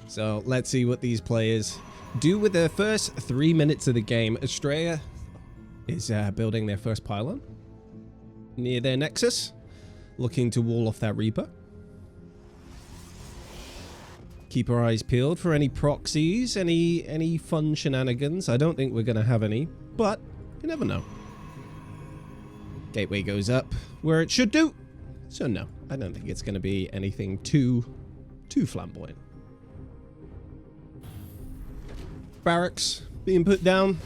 So let's see what these players do with their first 3 minutes of the game. Astrea is building their first pylon near their nexus, looking to wall off that Reaper. Keep our eyes peeled for any proxies, any fun shenanigans. I don't think we're going to have any, but you never know. Gateway goes up where it should do. So no, I don't think it's going to be anything too flamboyant. Barracks being put down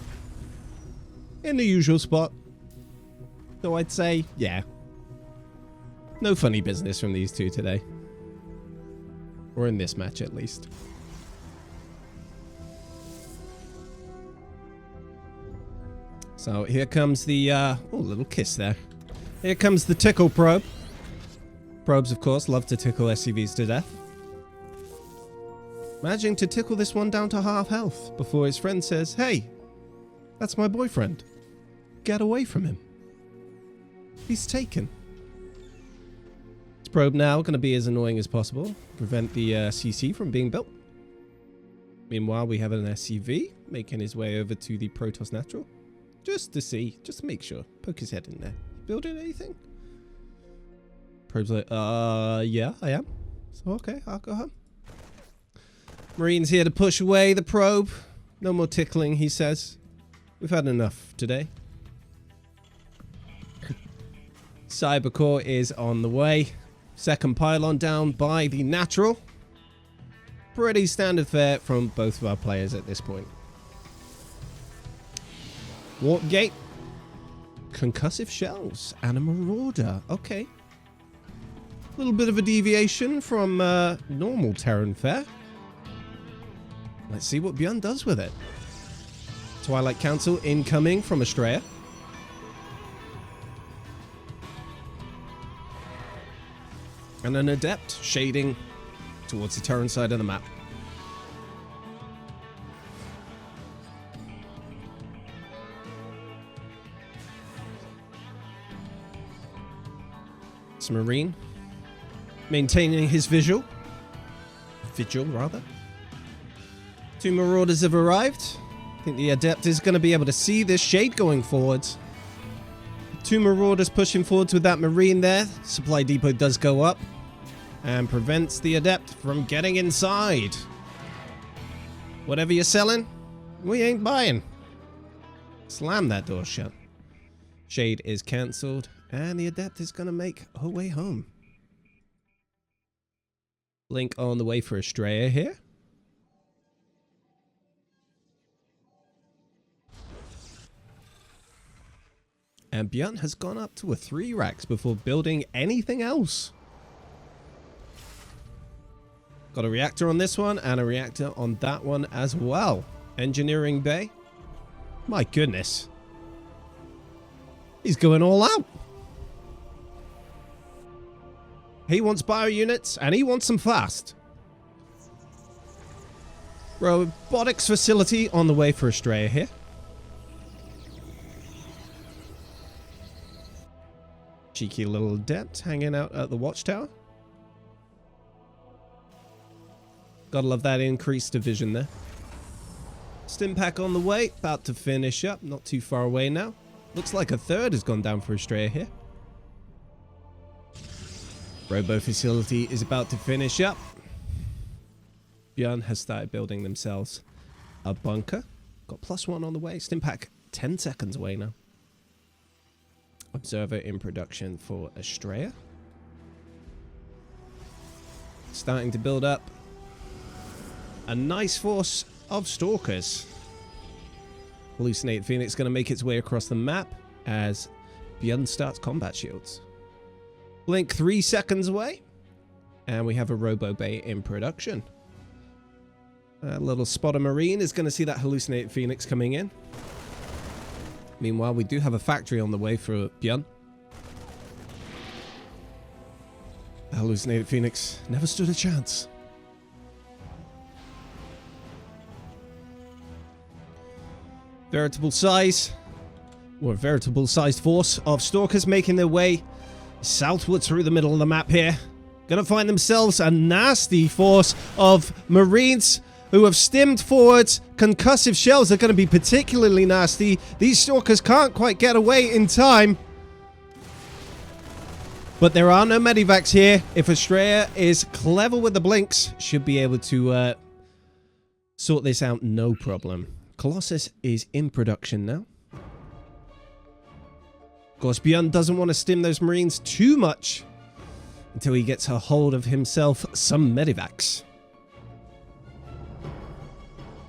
in the usual spot. So I'd say, yeah. No funny business from these two today. Or in this match, at least. So here comes the, oh, little kiss there. Here comes the tickle probe. Probes, of course, love to tickle SCVs to death. Managing to tickle this one down to half health before his friend says, "Hey, that's my boyfriend. Get away from him. He's taken." Probe now going to be as annoying as possible. Prevent the CC from being built. Meanwhile, we have an SCV making his way over to the Protoss Natural. Just to see, just to make sure. Poke his head in there. Building anything? Probe's like, yeah, I am. So, okay, I'll go home. Marine's here to push away the probe. No more tickling, he says. We've had enough today. Cybercore is on the way. Second pylon down by the natural. Pretty standard fare from both of our players at this point. Warp gate. Concussive shells. And a marauder. Okay. A little bit of a deviation from normal Terran fare. Let's see what Byun does with it. Twilight Council incoming from Astrea. And an adept shading towards the Terran side of the map. It's Marine. Maintaining his vigil. Vigil, rather. Two Marauders have arrived. I think the adept is going to be able to see this shade going forwards. Two Marauders pushing forwards with that Marine there. Supply depot does go up. And prevents the adept from getting inside. Whatever you're selling, we ain't buying. Slam that door shut. Shade is cancelled. And the adept is going to make her way home. Blink on the way for Astrea here. And Byun has gone up to a 3 racks before building anything else. Got a reactor on this one and a reactor on that one as well. Engineering bay. My goodness. He's going all out. He wants bio units and he wants them fast. Robotics facility on the way for Astrea here. Cheeky little adept hanging out at the watchtower. Gotta love that increased division there. Stimpack on the way, about to finish up, not too far away now. Looks like a third has gone down for Astrea here. Robo facility is about to finish up. Byun has started building themselves a bunker. Got +1 on the way. Stimpack 10 seconds away now. Observer in production for Astrea. Starting to build up a nice force of stalkers. Hallucinate Phoenix going to make its way across the map as Byun starts combat shields. Blink 3 seconds away. And we have a Robo Bay in production. A little spotter Marine is going to see that Hallucinate Phoenix coming in. Meanwhile, we do have a factory on the way for Byun. Hallucinated Phoenix never stood a chance. Veritable size, or a veritable sized force of stalkers making their way southwards through the middle of the map here. Gonna find themselves a nasty force of Marines who have stimmed forwards. Concussive shells are going to be particularly nasty. These Stalkers can't quite get away in time. But there are no medivacs here. If Astrea is clever with the blinks, should be able to sort this out no problem. Colossus is in production now. Of course, Byun doesn't want to stim those Marines too much until he gets a hold of himself some medivacs.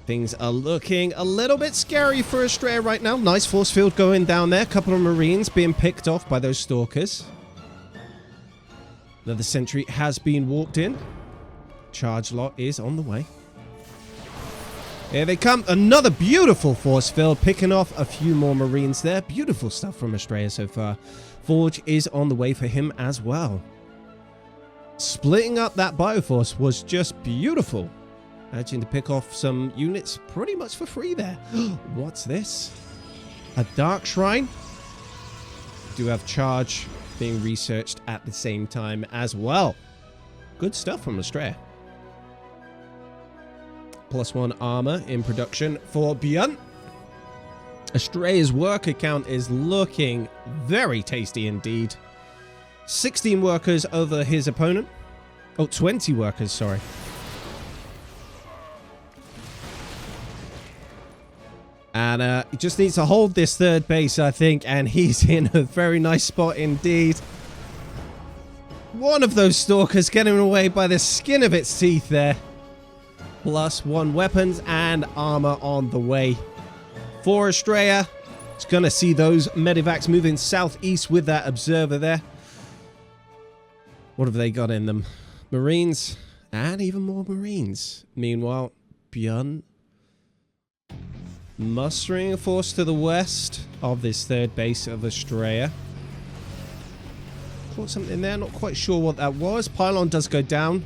Things are looking a little bit scary for Astrea right now. Nice force field going down there. Couple of Marines being picked off by those Stalkers. Another sentry has been walked in. Charge lot is on the way. Here they come. Another beautiful force field, picking off a few more Marines there. Beautiful stuff from Astrea so far. Forge is on the way for him as well. Splitting up that Bioforce was just beautiful. Managing to pick off some units pretty much for free there. What's this? A Dark Shrine? Do have charge being researched at the same time as well. Good stuff from Astrea. +1 armor in production for Byun. Astrea's worker count is looking very tasty indeed. 16 workers over his opponent. Oh, 20 workers, sorry. And he just needs to hold this third base, I think, and he's in a very nice spot indeed. One of those Stalkers getting away by the skin of its teeth there. +1 weapons and armor on the way for Astrea. It's going to see those medivacs moving southeast with that observer there. What have they got in them? Marines and even more Marines. Meanwhile, Byun mustering a force to the west of this third base of Astrea. Caught something there, not quite sure what that was. Pylon does go down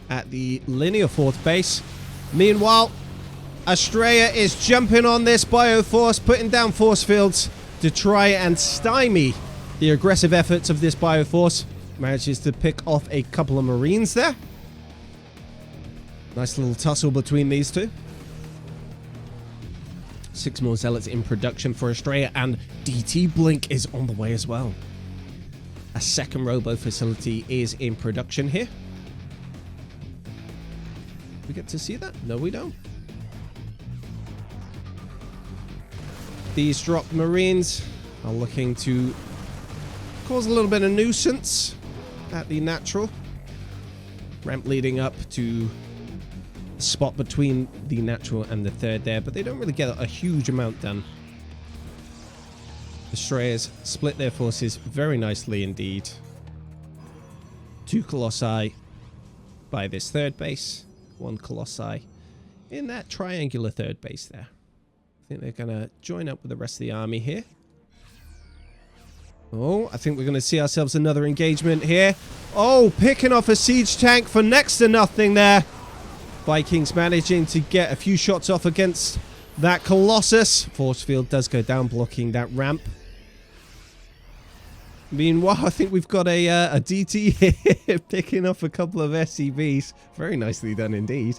at the linear fourth base. Meanwhile, Astrea is jumping on this Bioforce, putting down force fields to try and stymie the aggressive efforts of this Bioforce. Manages to pick off a couple of Marines there. Nice little tussle between these two. 6 more Zealots in production for Astrea, and DT Blink is on the way as well. A second robo facility is in production here. We get to see that? No, we don't. These dropped Marines are looking to cause a little bit of nuisance at the natural. Ramp leading up to the spot between the natural and the third there, but they don't really get a huge amount done. The Astreas split their forces very nicely indeed. 2 Colossi by this third base. 1 Colossi in that triangular third base there. I think they're going to join up with the rest of the army here. Oh, I think we're going to see ourselves another engagement here. Oh, picking off a siege tank for next to nothing there. Vikings managing to get a few shots off against that Colossus. Force field does go down, blocking that ramp. Meanwhile, I think we've got a DT here picking off a couple of SCVs. Very nicely done indeed.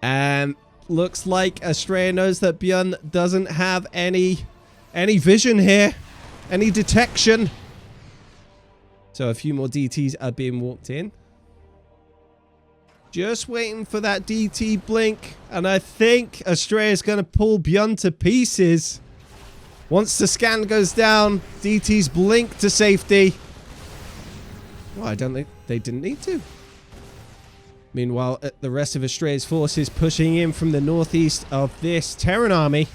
And looks like Astrea knows that Byun doesn't have any vision here. Any detection. So a few more DTs are being walked in. Just waiting for that DT blink. And I think Astrea is going to pull Byun to pieces. Once the scan goes down, DT's blink to safety. Well, I don't think they didn't need to. Meanwhile, the rest of Astrea's forces pushing in from the northeast of this Terran army.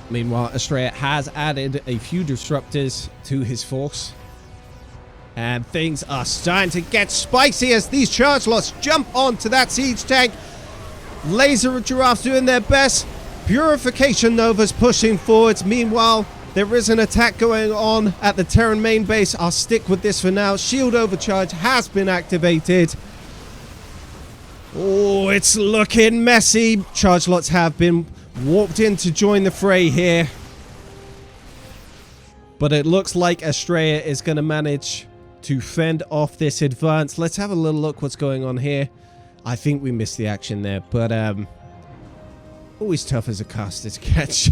Meanwhile, Astrea has added a few disruptors to his force. And things are starting to get spicy as these charge lots jump onto that siege tank. Laser Giraffes doing their best. Purification Novas pushing forwards. Meanwhile, there is an attack going on at the Terran main base. I'll stick with this for now. Shield overcharge has been activated. Oh, it's looking messy. Charge lots have been walked in to join the fray here. But it looks like Astrea is going to manage to fend off this advance. Let's have a little look what's going on here. I think we missed the action there, but always tough as a caster to catch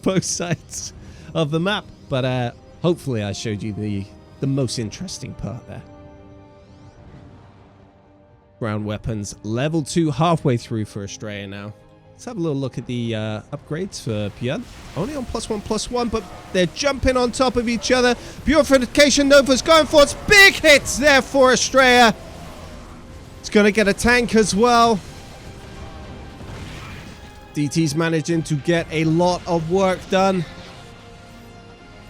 both sides of the map. But hopefully I showed you the most interesting part there. Ground weapons level 2 halfway through for Astrea now. Let's have a little look at the upgrades for Byun. Only on +1/+1, but they're jumping on top of each other. Purification Nova's going for its big hits there for Astrea. It's going to get a tank as well. DT's managing to get a lot of work done.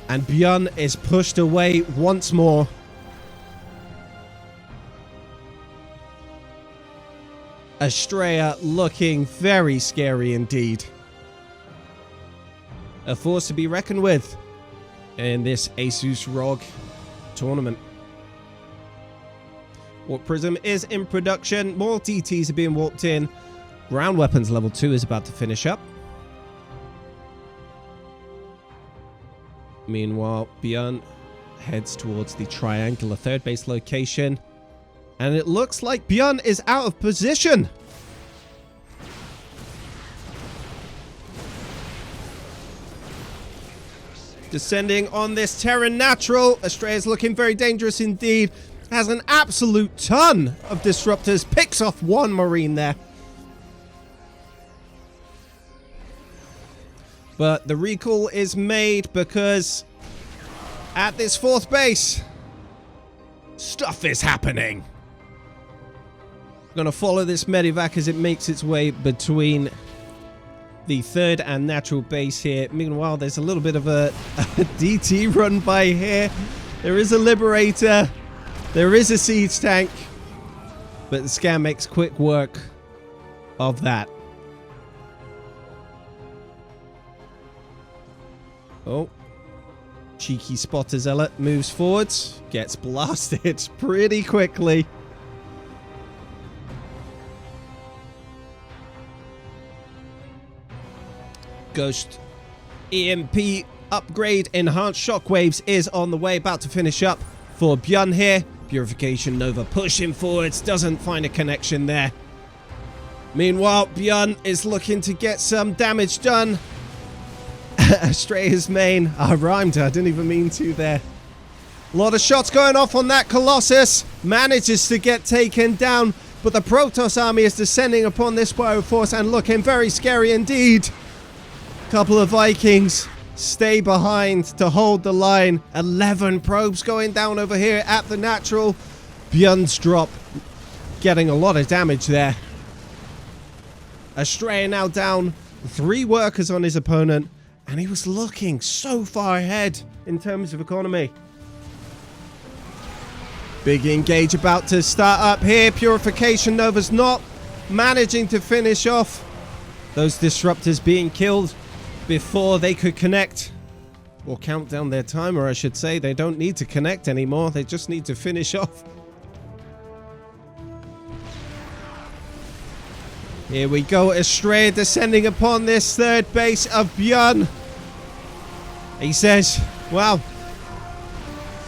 And Byun is pushed away once more. Astrea looking very scary indeed. A force to be reckoned with in this ASUS ROG tournament. Warp Prism is in production. More DTs are being warped in. Ground weapons level 2 is about to finish up. Meanwhile, Byun heads towards the triangular third base location. And it looks like Byun is out of position. Descending on this Terran Natural. Astrea is looking very dangerous indeed. Has an absolute ton of disruptors. Picks off one Marine there. But the recall is made because at this fourth base, stuff is happening. Going to follow this medevac as it makes its way between the third and natural base here. Meanwhile, there's a little bit of a DT run by here. There is a Liberator. There is a siege tank. But the Scan makes quick work of that. Oh. Cheeky spotter zealot moves forwards. Gets blasted pretty quickly. Ghost EMP upgrade, enhanced shockwaves is on the way, about to finish up for Byun here. Purification Nova pushing forwards, doesn't find a connection there. Meanwhile, Byun is looking to get some damage done. Astrea's main. I rhymed, I didn't even mean to there. A lot of shots going off on that Colossus. Manages to get taken down, but the Protoss army is descending upon this Bioforce and looking very scary indeed. Couple of Vikings stay behind to hold the line. 11 probes going down over here at the natural. Byun's drop getting a lot of damage there. Astrea now down 3 workers on his opponent, and he was looking so far ahead in terms of economy. Big engage about to start up here. Purification Nova's not managing to finish off those disruptors being killed before they could connect, or count down their timer, I should say. They don't need to connect anymore, they just need to finish off. Here we go, Astrea descending upon this third base of Byun. He says, wow,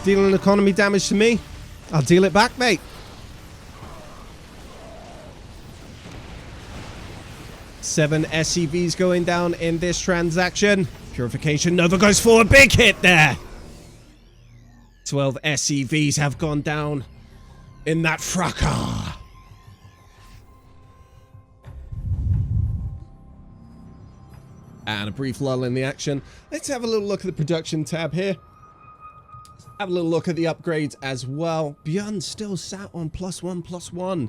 dealing economy damage to me, I'll deal it back, mate. Seven SCVs going down in this transaction. Purification Nova goes for a big hit there. 12 SCVs have gone down in that fracas. And a brief lull in the action. Let's have a little look at the production tab here. Have a little look at the upgrades as well. Byun still sat on +1/+1.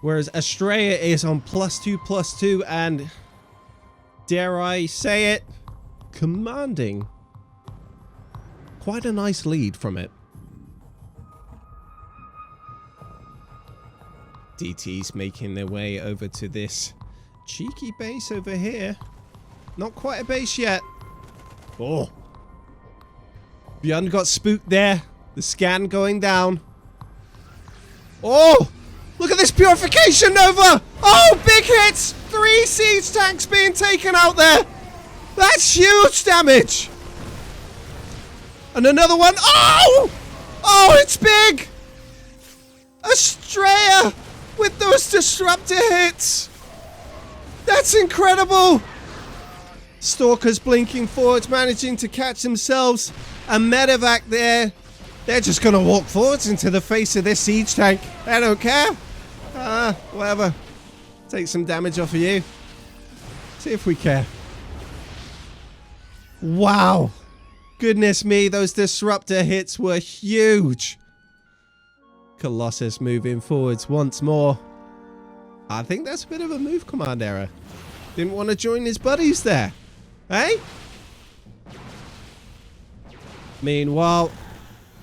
Whereas Astrea is on +2/+2 and, dare I say it, commanding quite a nice lead from it. DT's making their way over to this cheeky base over here. Not quite a base yet. Oh. Byun got spooked there. The scan going down. Oh! Look at this Purification Nova! Oh, big hits! 3 siege tanks being taken out there! That's huge damage! And another one. Oh! Oh, it's big! Astrea with those disruptor hits. That's incredible. Stalkers blinking forwards, managing to catch themselves. A medevac there. They're just going to walk forwards into the face of this siege tank. They don't care. Whatever. Take some damage off of you. See if we care. Wow. Goodness me, those disruptor hits were huge. Colossus moving forwards once more. I think that's a bit of a move command error. Didn't want to join his buddies there. Hey? Meanwhile,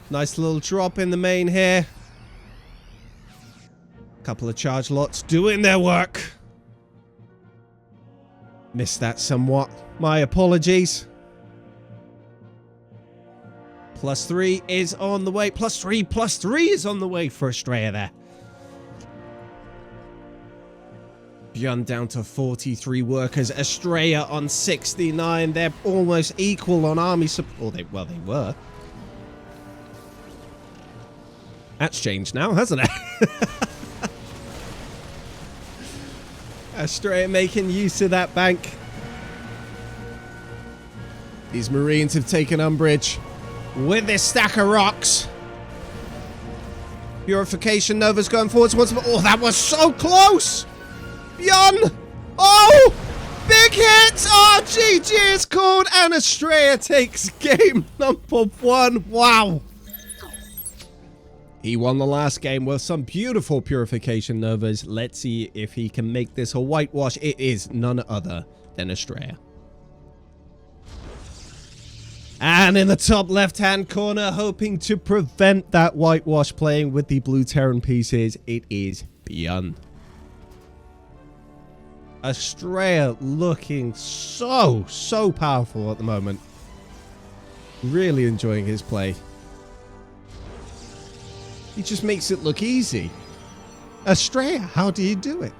nice little drop in the main here. Couple of charge lots doing their work. Missed that somewhat. My apologies. +3 is on the way. +3 is on the way for Astrea there. Byun down to 43 workers. Astrea on 69. They're almost equal on army support. Well, they were. That's changed now, hasn't it? Astrea making use of that bank. These Marines have taken umbrage with this stack of rocks. Purification Nova's going forwards once more. Oh, that was so close! Byun! Oh! Big hit! Oh, GG is called, and Astrea takes game number 1. Wow! He won the last game with some beautiful Purification Novas. Let's see if he can make this a whitewash. It is none other than Astrea. And in the top left-hand corner, hoping to prevent that whitewash playing with the blue Terran pieces, it is Byun. Astrea looking so powerful at the moment. Really enjoying his play. He just makes it look easy. Astrea, how do you do it?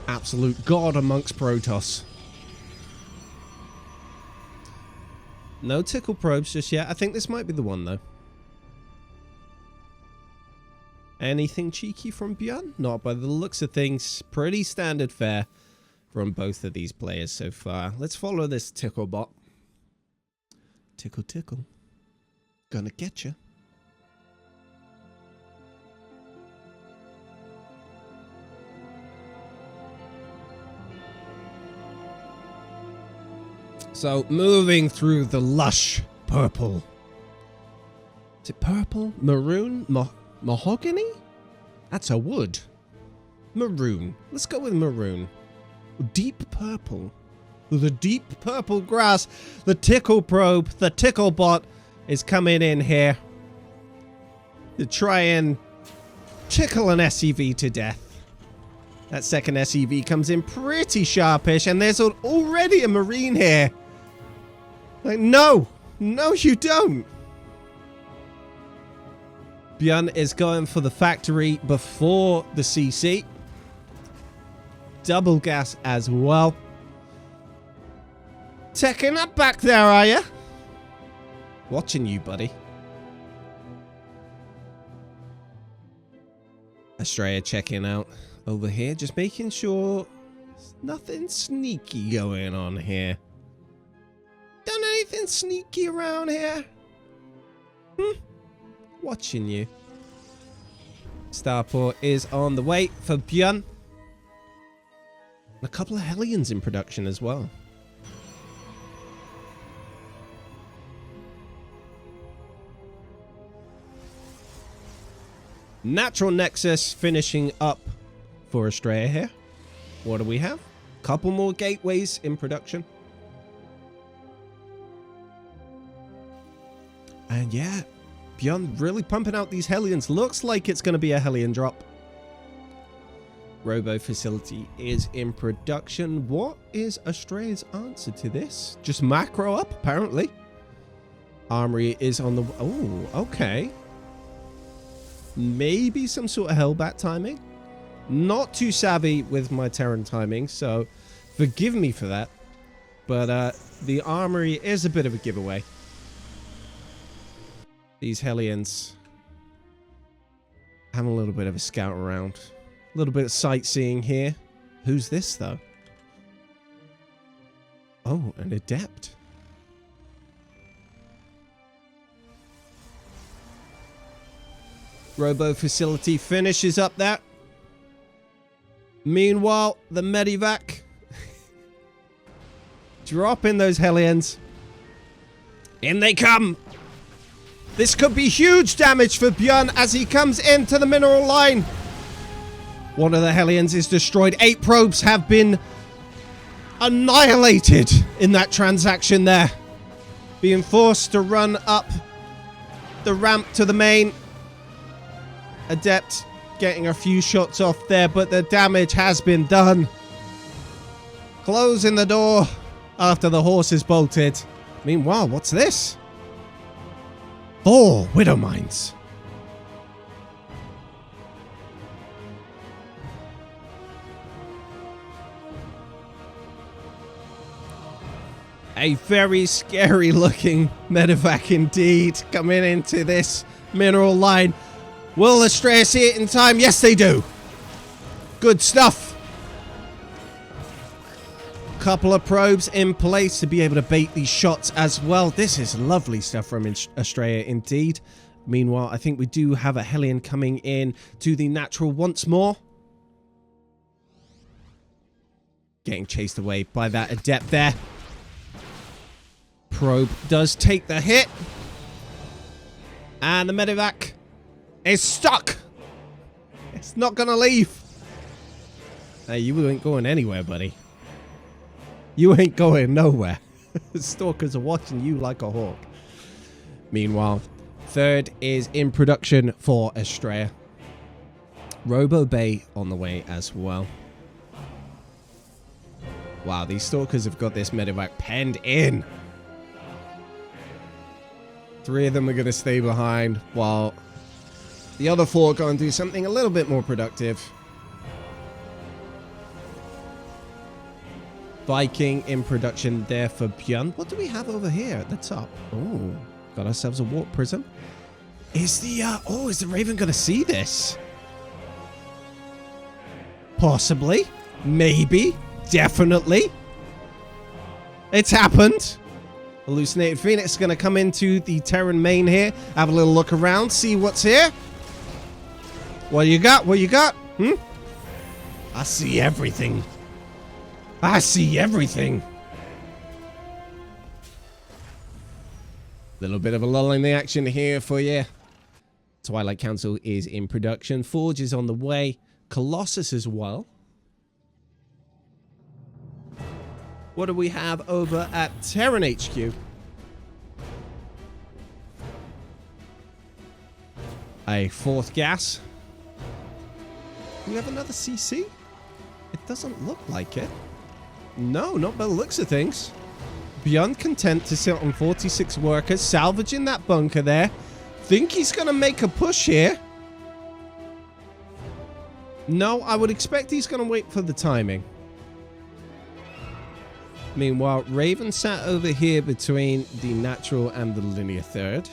Absolute god amongst Protoss. No tickle probes just yet. I think this might be the one, though. Anything cheeky from Byun? Not by the looks of things. Pretty standard fare from both of these players so far. Let's follow this tickle bot. Tickle, tickle. Gonna get you. So, moving through the lush purple. Is it purple? Maroon? Mahogany? That's a wood. Maroon. Let's go with maroon. Deep purple. The deep purple grass. The tickle probe. The tickle bot is coming in here to try and tickle an SCV to death. That second SCV comes in pretty sharpish, and there's already a Marine here. Like, no. No, you don't. Byun is going for the factory before the CC. Double gas as well. Teching up back there, are you? Watching you, buddy. Astrea checking out over here. Just making sure there's nothing sneaky going on here. Done anything sneaky around here? Watching you. Starport is on the way for Byun. A couple of Hellions in production as well. Natural Nexus finishing up for Astrea here. What do we have? Couple more gateways in production. And yeah, Byun really pumping out these Hellions. Looks like it's going to be a Hellion drop. Robo facility is in production. What is Astrea's answer to this? Just macro up, apparently. Armory is on the... Oh, okay. Maybe some sort of Hellbat timing. Not too savvy with my Terran timing, so forgive me for that. But the armory is a bit of a giveaway. These Hellions have a little bit of a scout around. A little bit of sightseeing here. Who's this, though? Oh, an adept. Robo facility finishes up that. Meanwhile, the Medivac dropping those Hellions. In they come. This could be huge damage for Byun as he comes into the mineral line. One of the Hellions is destroyed. 8 probes have been annihilated in that transaction there. Being forced to run up the ramp to the main. Adept getting a few shots off there, but the damage has been done. Closing the door after the horse is bolted. Meanwhile, what's this? 4 Widow Mines. A very scary looking Medivac indeed coming into this mineral line. Will Astrea see it in time? Yes, they do. Good stuff. Couple of probes in place to be able to bait these shots as well. This is lovely stuff from Astrea indeed. Meanwhile, I think we do have a Hellion coming in to the natural once more. Getting chased away by that adept there. Probe does take the hit. And the Medivac is stuck. It's not gonna leave. Hey, you ain't going anywhere, buddy. You ain't going nowhere. Stalkers are watching you like a hawk. Meanwhile, 3rd is in production for Astrea. Robo Bay on the way as well. Wow, these Stalkers have got this Medivac penned in. 3 of them are going to stay behind while the other 4 go and do something a little bit more productive. Viking in production there for Byun. What do we have over here at the top? Oh, got ourselves a warp prism. Is the is the Raven going to see this? Possibly. Maybe. Definitely. It's happened. Hallucinated Phoenix is going to come into the Terran main here. Have a little look around. See what's here. What you got? What you got? I see everything. I see everything. Little bit of a lull in the action here for you. Twilight Council is in production. Forge is on the way. Colossus as well. What do we have over at Terran HQ? A 4th gas. Do we have another CC? It doesn't look like it. No, not by the looks of things. Beyond content to sit on 46 workers, salvaging that bunker there. Think he's going to make a push here. No, I would expect he's going to wait for the timing. Meanwhile, Raven sat over here between the natural and the linear 3rd.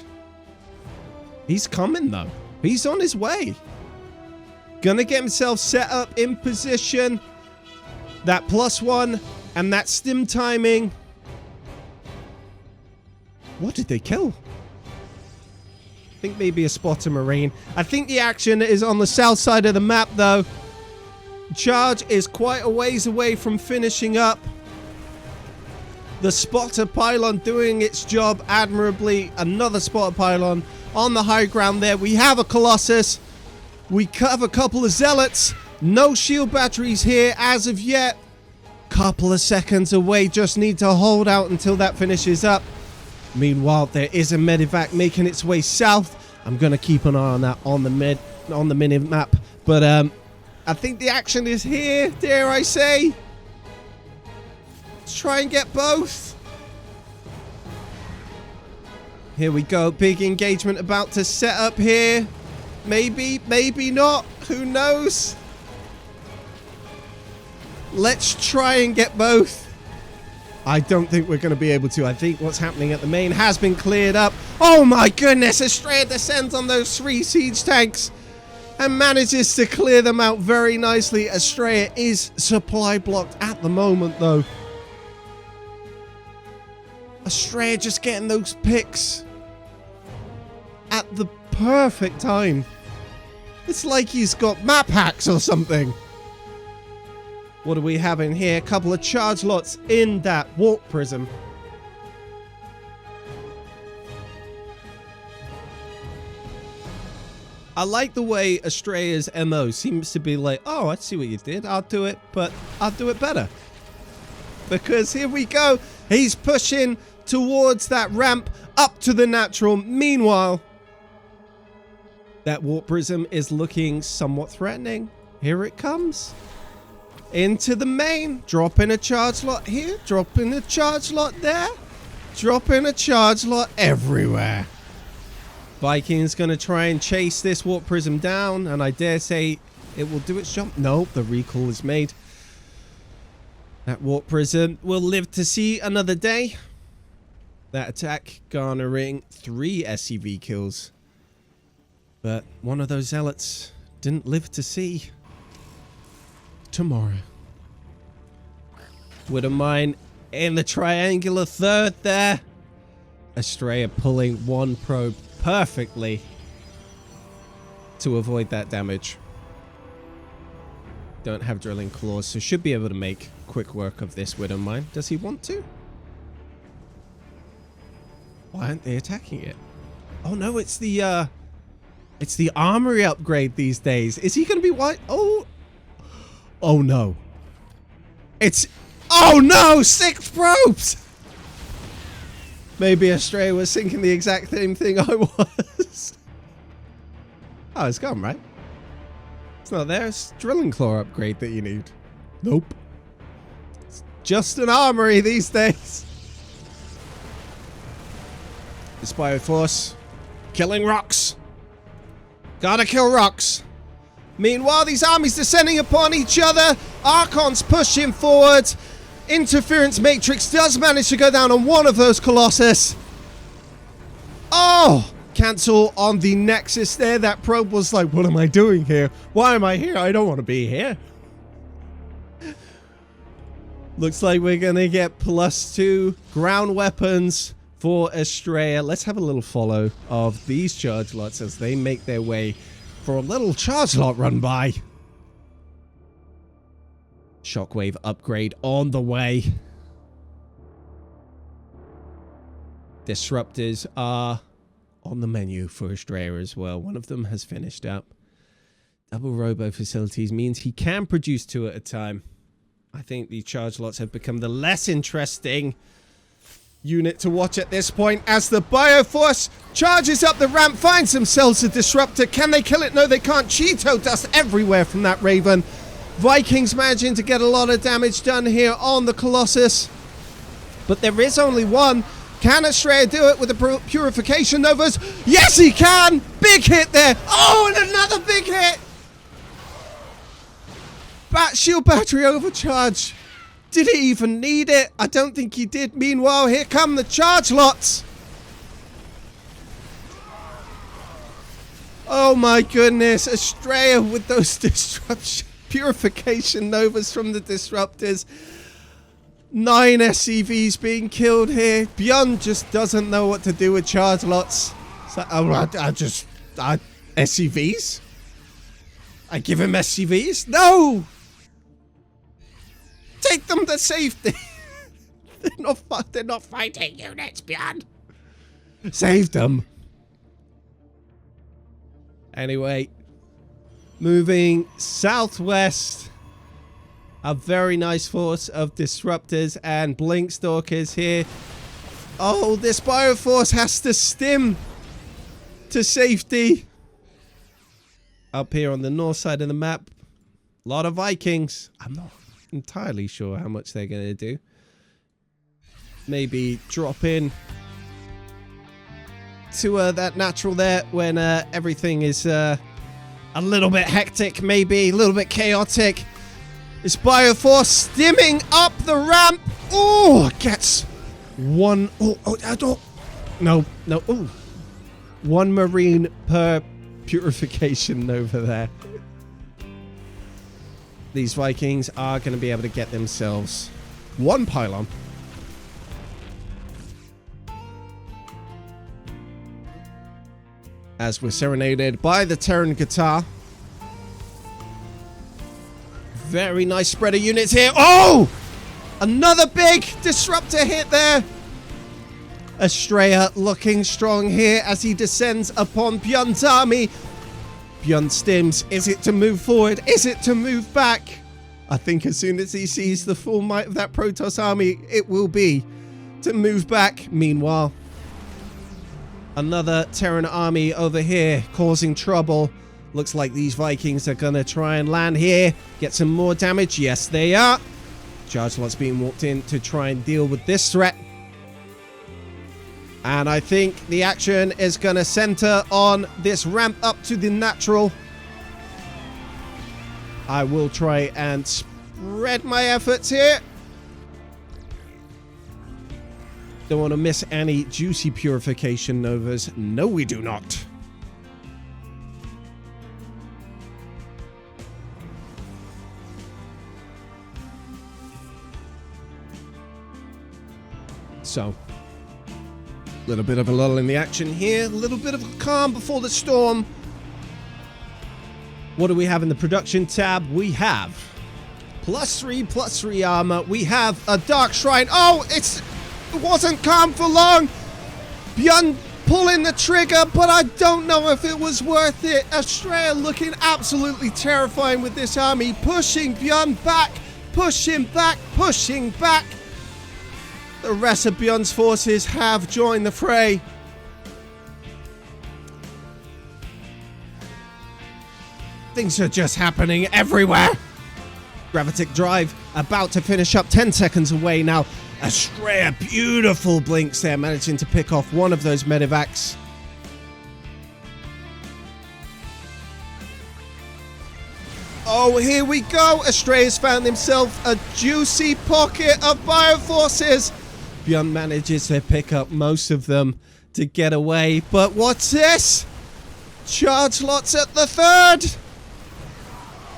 He's coming, though. He's on his way. Gonna get himself set up in position. That +1 and that stim timing. What did they kill? I think maybe a spotter marine. I think the action is on the south side of the map, though. Charge is quite a ways away from finishing up. The spotter pylon doing its job admirably. Another spotter pylon on the high ground there. We have a Colossus. We have a couple of Zealots. No shield batteries here as of yet. Couple of seconds away. Just need to hold out until that finishes up. Meanwhile, there is a Medivac making its way south. I'm going to keep an eye on that on the mini map. But I think the action is here, dare I say. Let's try and get both. Here we go. Big engagement about to set up here. Maybe, maybe not. Who knows? Let's try and get both. I don't think we're going to be able to. I think what's happening at the main has been cleared up. Oh my goodness, Astrea descends on those 3 siege tanks and manages to clear them out very nicely. Astrea is supply blocked at the moment, though. Astrea just getting those picks at the perfect time. It's like he's got map hacks or something. What do we have in here? A couple of charge lots in that warp prism. I like the way Astrea's MO seems to be like, oh, I see what you did. I'll do it, but I'll do it better. Because here we go. He's pushing towards that ramp up to the natural. Meanwhile, that warp prism is looking somewhat threatening. Here it comes. Into the main. Dropping a charge lot here. Dropping a charge lot there. Dropping a charge lot everywhere. Viking's going to try and chase this warp prism down. And I dare say it will do its job. No, the recall is made. That warp prism will live to see another day. That attack garnering 3 SCV kills. But one of those zealots didn't live to see tomorrow. Widow Mine in the triangular third there. Astrea pulling 1 probe perfectly to avoid that damage. Don't have drilling claws, so should be able to make quick work of this Widow Mine. Does he want to? Why aren't they attacking it? Oh no, it's the armory upgrade these days. Is he going to be white? Oh no. Oh no! 6 probes! Maybe Astrea was thinking the exact same thing I was. Oh, it's gone, right? It's not there. It's drilling claw upgrade that you need. Nope. It's just an armory these days. This Bioforce. Killing rocks. Gotta kill rocks. Meanwhile, these armies descending upon each other. Archon's pushing forward. Interference Matrix does manage to go down on one of those Colossus. Oh! Cancel on the Nexus there. That probe was like, what am I doing here? Why am I here? I don't want to be here. Looks like we're going to get +2 ground weapons for Astrea. Let's have a little follow of these charge lots as they make their way for a little charge lot run by. Shockwave upgrade on the way. Disruptors are on the menu for Astrea as well. One of them has finished up. Double robo facilities means he can produce 2 at a time. I think the charge lots have become the less interesting unit to watch at this point as the Bioforce charges up the ramp, finds themselves a disruptor. Can they kill it? No, they can't. Cheeto dust everywhere from that Raven. Vikings managing to get a lot of damage done here on the Colossus. But there is only one. Can Astrea do it with the Purification Novas? Yes, he can! Big hit there. Oh, and another big hit! Shield battery overcharge. Did he even need it? I don't think he did. Meanwhile, here come the charge lots. Oh my goodness. Astrea with those disruption. Purification Novas from the disruptors. 9 SCVs being killed here. Byun just doesn't know what to do with charge lots. So, SCVs? I give him SCVs? No! Take them to safety. They're not fighting units, Byun. Save them. Anyway, moving southwest. A very nice force of disruptors and blink stalkers here. Oh, this Bioforce has to stim to safety. Up here on the north side of the map, a lot of Vikings. I'm not entirely sure how much they're going to do. Maybe drop in to that natural there when everything is a little bit hectic, maybe a little bit chaotic. This Bioforce stimming up the ramp. Oh, gets one. Oh, I don't. No. Oh, one marine per purification over there. These Vikings are going to be able to get themselves one pylon. As we're serenaded by the Terran guitar. Very nice spread of units here. Oh! Another big disruptor hit there. Astrea looking strong here as he descends upon Byun's army. Byun stims. Is it to move forward? Is it to move back? I think as soon as he sees the full might of that Protoss army, it will be to move back. Meanwhile, another Terran army over here causing trouble. Looks like these Vikings are going to try and land here. Get some more damage. Yes, they are. Charge lots being walked in to try and deal with this threat. And I think the action is going to center on this ramp up to the natural. I will try and spread my efforts here. Don't want to miss any juicy purification novas. No, we do not. So, a little bit of a lull in the action here. A little bit of a calm before the storm. What do we have in the production tab? We have +3/+3 armor. We have a Dark Shrine. Oh, it wasn't calm for long. Byun pulling the trigger, but I don't know if it was worth it. Astrea looking absolutely terrifying with this army. Pushing Byun back. Pushing back. Pushing back. The rest of Byun's forces have joined the fray. Things are just happening everywhere. Gravitic Drive about to finish up, 10 seconds away now. Astrea, beautiful blinks there, managing to pick off one of those medevacs. Oh, here we go. Astrea's found himself a juicy pocket of bioforces. Byun manages to pick up most of them to get away. But what's this? Charge lots at the third.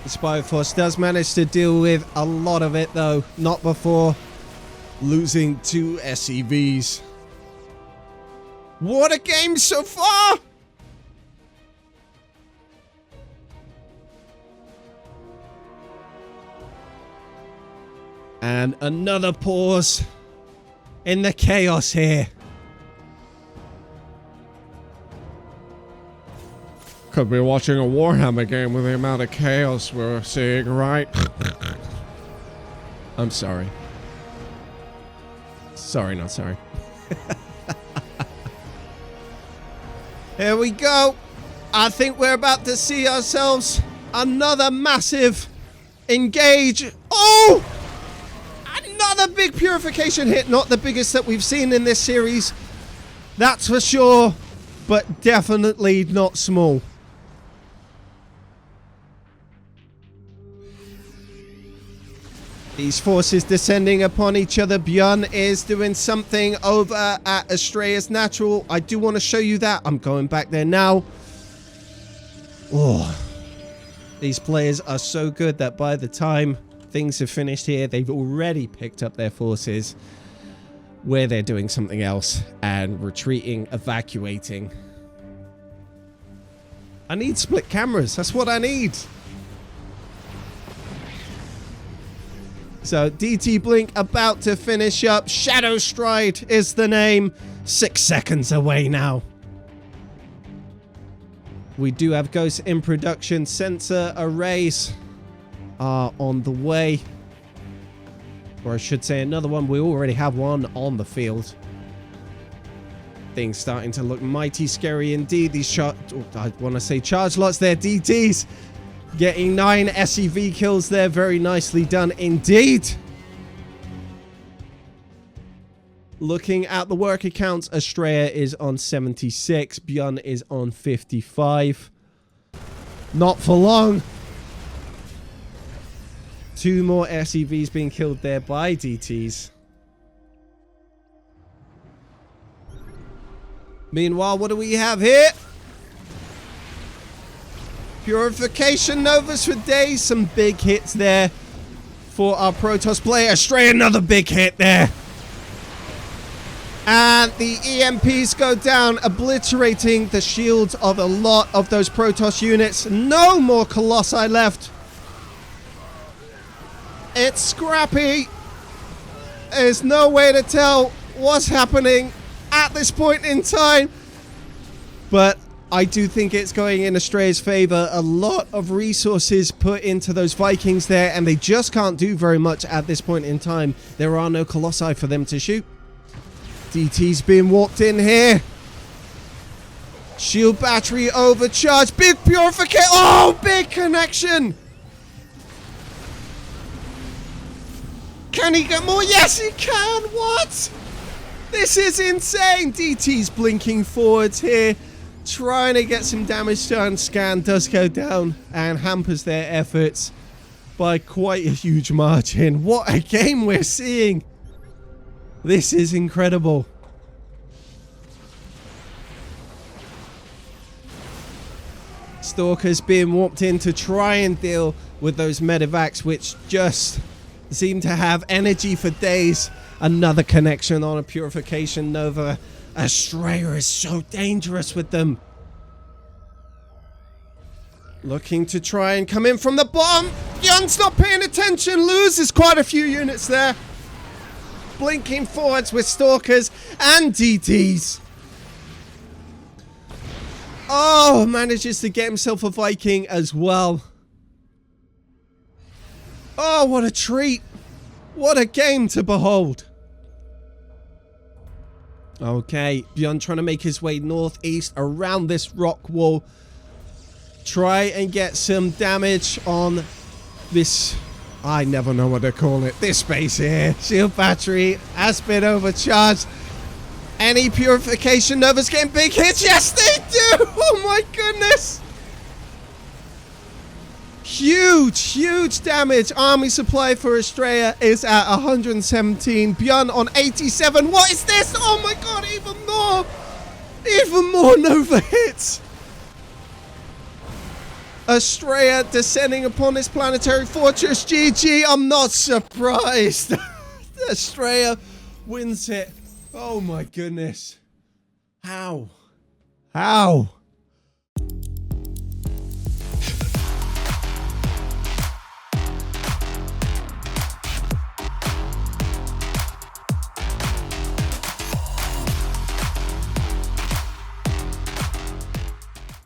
The Bioforce does manage to deal with a lot of it, though. Not before losing 2 SCVs. What a game so far! And another pause in the chaos here. Could be watching a Warhammer game with the amount of chaos we're seeing, right? I'm sorry. Sorry, not sorry. Here we go. I think we're about to see ourselves another massive engage. Oh! Another big purification hit. Not the biggest that we've seen in this series. That's for sure. But definitely not small. These forces descending upon each other. Byun is doing something over at Astrea's Natural. I do want to show you that. I'm going back there now. Oh, these players are so good that by the time things have finished here, they've already picked up their forces where they're doing something else and retreating, evacuating. I need split cameras. That's what I need. So DT Blink about to finish up. Shadow Stride is the name. 6 seconds away now. We do have Ghosts in production. Sensor arrays are on the way. Or I should say another one. We already have one on the field. Things starting to look mighty scary indeed. These I want to say charge lots there. DTs getting 9 SCV kills there. Very nicely done indeed. Looking at the work accounts, Astrea is on 76. Byun is on 55. Not for long. 2 more SCVs being killed there by DTs. Meanwhile, what do we have here? Purification Novas for days. Some big hits there for our Protoss player. Astrea, another big hit there. And the EMPs go down, obliterating the shields of a lot of those Protoss units. No more Colossi left. It's scrappy. There's no way to tell what's happening at this point in time. But I do think it's going in Astrea's favor. A lot of resources put into those Vikings there, and they just can't do very much at this point in time. There are no Colossi for them to shoot. DT's being warped in here. Shield battery overcharged. Big purification. Oh, big connection. Can he get more? Yes, he can. What? This is insane. DT's blinking forwards here, trying to get some damage done. Scan does go down and hampers their efforts by quite a huge margin. What a game we're seeing. This is incredible. Stalkers being warped in to try and deal with those medevacs, which just seem to have energy for days. Another connection on a Purification Nova. Astrea is so dangerous with them. Looking to try and come in from the bottom. Byun's not paying attention. Loses quite a few units there. Blinking forwards with Stalkers and DTs. Oh, manages to get himself a Viking as well. Oh, what a treat. What a game to behold. Okay, Byun trying to make his way northeast around this rock wall. Try and get some damage on this... I never know what to call it. This base here. Shield battery has been overcharged. Any Purification Novas getting big hits? Yes, they do! Oh my goodness! Huge, huge damage. Army supply for Astrea is at 117. Byun on 87. What is this? Oh my god, even more! Even more Nova hits! Astrea descending upon this planetary fortress. GG, I'm not surprised. Astrea wins it. Oh my goodness. How? How?